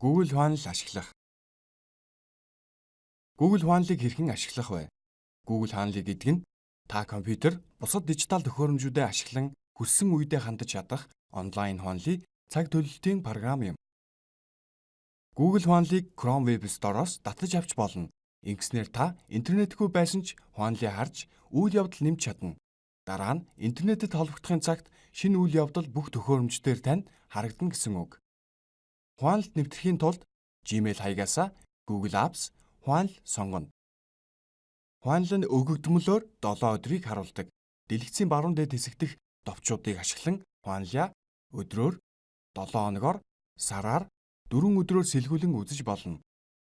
Google Хуваанал ашиглах. Google Хуваанлыг хэрхэн ашиглах вэ? Google Хуваанлыг гэдэг нь та компьютер, бусад дижитал төхөөрөмжүүдэд ашиглан хүссэн үедээ хандаж чадах онлайн хуваанлын цаг төлөлтийн програм юм. Google Хуваанлыг Chrome Web Store-оос татаж авч болно. Ингэснээр та интернетгүй байсан ч хуваанлыг харж үйл явдал нэмж чадна. Дараа нь интернетэд холбогдохын цагт шинэ үйл явдал бүх төхөөрөмждөр танд харагдана гэсэн үг. Хуваанлалд нэвтрэхийн тулд Gmail хаягаасаа Google Apps хуваанал сонгоно. Хуваанал нь өгөгдмөлөөр 7 өдрийг харуулдаг. Дэлгэцийн баруун дээд хэсэгт дэх товчуудыг ашиглан хуваанлаа өдрөөр, 7 хоногоор, сараар, 4 өдрөөр сэлгүүлэн үзэж болно.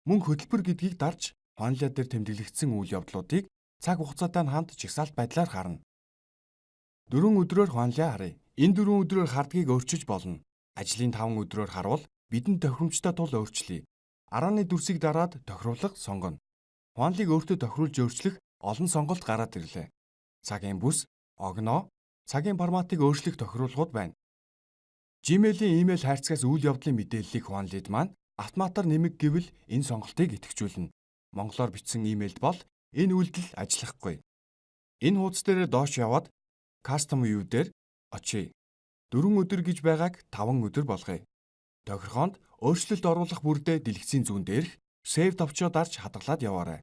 Мөн хөтөлбөр гэдгийг дарж хуваанлаа дээр тэмдэглэгдсэн үйл явдлуудыг цаг хугацаатай нь хамт жагсаалт байдлаар харна. 4 өдрөөр хуваанлаа харъя. Энэ 4 өдрөөр хардгийг өөрчилж болно. Ажлын 5 өдрөөр харуул бидэнд тохиромжтой тул өөрчлөе. 10-ны дүрсийг дараад тохируулга сонгоно. Хуваанлыг өөртөө тохируулж өөрчлөх олон сонголт гараад ирлээ. Цагийн бүс, огноо, цагийн форматыг өөрчлөх тохируулгууд байна. Gmail-ийн имэйл хайрцагаас үйл явдлын мэдээллийг хуваанлыг маань автоматар нэмэг гэвэл энэ сонголтыг идэвхжүүлнэ. Монголоор бичсэн имэйлд бол энэ үйлдэл ажиллахгүй. Энэ хуудас дээр доош яваад Custom View дээр очие. 4 өдөр гэж байгааг 5 өдөр болгоё. Тохиргоонд өөрчлөлт оруулах бүрдээ дэлгэцийн зүүн дээрх Save товчоо дарж хадгалаад яваарай.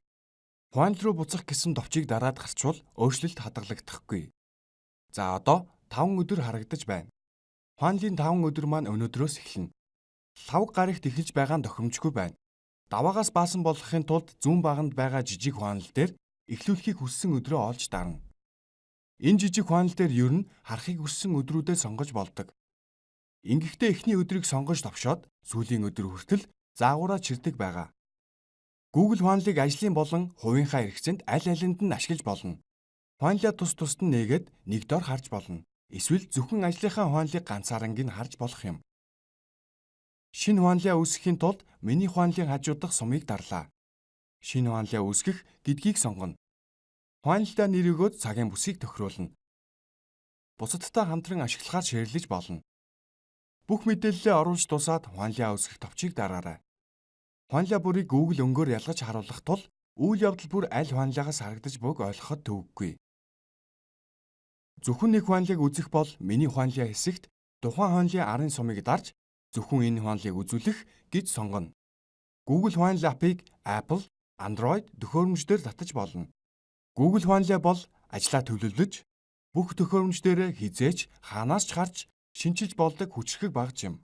Хуваанал руу буцах гэсэн товчийг дараад гарчвал өөрчлөлт хадгалагдахгүй. За одоо 5 өдөр харагдаж байна. Хуваанлын 5 өдөр маань өнөөдрөөс эхэлнэ. Лавг гарагт эхэлж байгаа нь тохиромжгүй байна. Даваагаас баасан болгохын тулд зүүн баганд байгаа жижиг хуваанал дээр эхлүүлэхийг хүссэн өдрөө олж дарна. Энэ жижиг хуваанал дээр ер нь харахыг хүссэн өдрүүдэд сонгож болдог. Ингэхдээ эхний өдрийг сонгож товшоод сүүлийн өдөр хүртэл заагаараа чирдэг байгаа. Google Хуваанлыг ажлын болон хувийнхаа хэрэгцээнд аль алинд нь ашиглаж болно. Хуваанлаа тус тусад нь нээгээд нэг дор харж болно. Эсвэл зөвхөн ажлынхаа хуваанлыг ганцаарныг нь харж болох юм. Шинэ хуваанлаа үүсгэхийн тулд миний хуваанлын хажуудах сумыг дарлаа. Шинэ хуваанлаа үүсгэх гэдгийг сонгоно. Хуваанлдаа нэр өгөөд цагийн бүсийг тохируулна. Бусадтай хамтран ашиглахаар шеэрлэж болно. Бүх мэдээллээ оруулж тусаад хуваанлаа үүсгэх товчийг дараарай. Хуваанлаа бүрийг Google өнгөөр ялгаж харуулах тул үйл явдал бүр аль хуваанлаагаас харагдаж буйг ойлгоход төвөггүй. Зөвхөн нэг хуваанлыг үзэх бол миний хуваанлын хэсэгт тухайн хуваанлын арын сумыг дарж зөвхөн энэ хуваанлыг үзүүлэх гэж сонгоно. Google Хуваанал апыг Apple, Android төхөөрөмждөр татаж болно. Google Хуваанлаа бол ажлаа төлөвлөж бүх төхөөрөмждөө хизээч хаанаас ч харж шинчилж болдог хүчрхэг багж юм.